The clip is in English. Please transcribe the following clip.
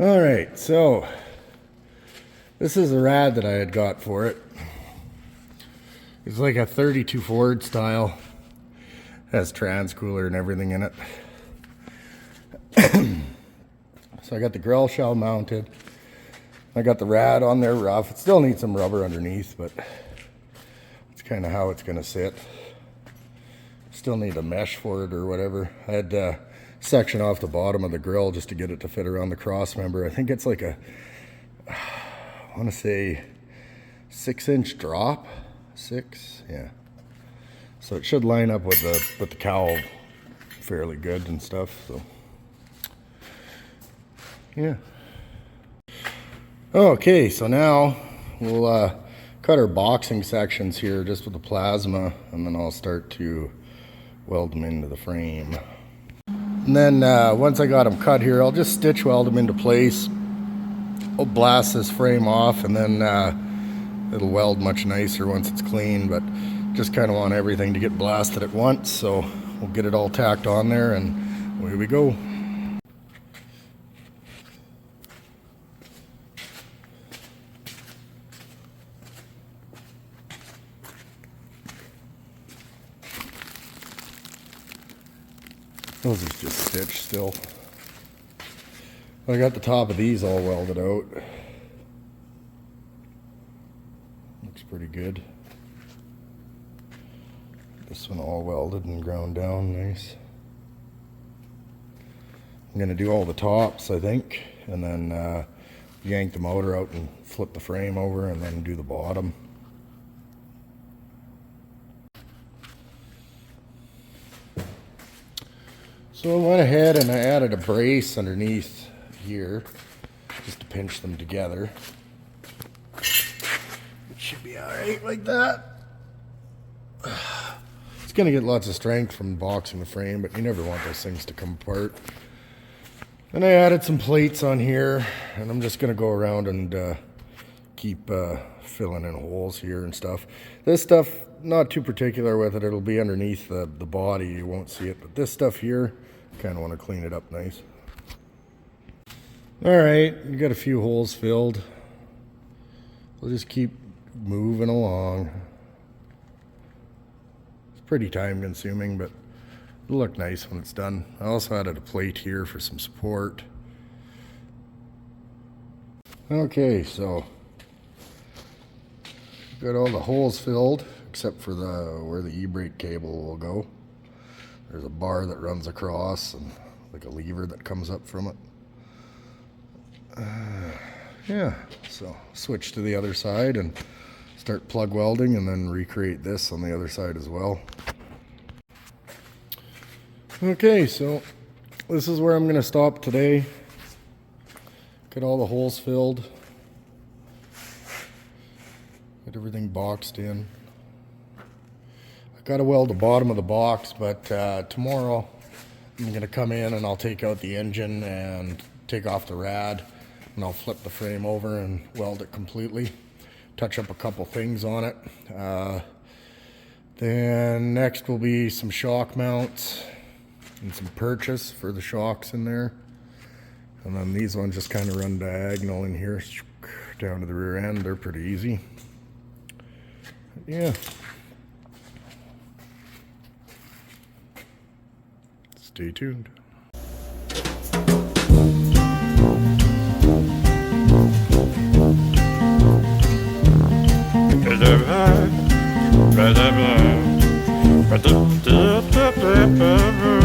All right, so this is a rad that I had got for it. It's like a 32 Ford style. Has trans cooler and everything in it. So I got the grill shell mounted. I got the rad on there rough. It still needs some rubber underneath, but it's kind of how it's going to sit. Still need a mesh for it or whatever. I had to section off the bottom of the grill just to get it to fit around the cross member. I think it's like a, I want to say 6-inch drop. 6, yeah. So it should line up with the cowl fairly good and stuff. So yeah. Okay, so now we'll cut our boxing sections here just with the plasma, and then I'll start to weld them into the frame. And then once I got them cut here, I'll just stitch weld them into place. I'll blast this frame off, and then it'll weld much nicer once it's clean, but just kind of want everything to get blasted at once, so we'll get it all tacked on there and away we go. Those are just stitched still. I got the top of these all welded out. Looks pretty good. This one all welded and ground down nice. I'm gonna do all the tops, I think, and then yank the motor out and flip the frame over and then do the bottom. So I went ahead and I added a brace underneath here just to pinch them together. It should be alright like that. It's going to get lots of strength from boxing the frame, but you never want those things to come apart. And I added some plates on here, and I'm just going to go around and keep filling in holes here and stuff. This stuff, not too particular with it. It'll be underneath the body. You won't see it. But this stuff here, kind of want to clean it up nice. All right, you got a few holes filled. We'll just keep moving along. Pretty time consuming, but it'll look nice when it's done. I also added a plate here for some support. Okay, so got all the holes filled except for where the e-brake cable will go. There's a bar that runs across and like a lever that comes up from it. Yeah, so switch to the other side and start plug welding and then recreate this on the other side as well. Okay, so this is where I'm going to stop today. Get all the holes filled. Get everything boxed in. I got to weld the bottom of the box, but tomorrow I'm going to come in and I'll take out the engine and take off the rad, and I'll flip the frame over and weld it completely. Touch up a couple things on it. Then next will be some shock mounts and some purchase for the shocks in there. And then these ones just kind of run diagonal in here down to the rear end. They're pretty easy. Yeah. Stay tuned. Blah, blah, blah.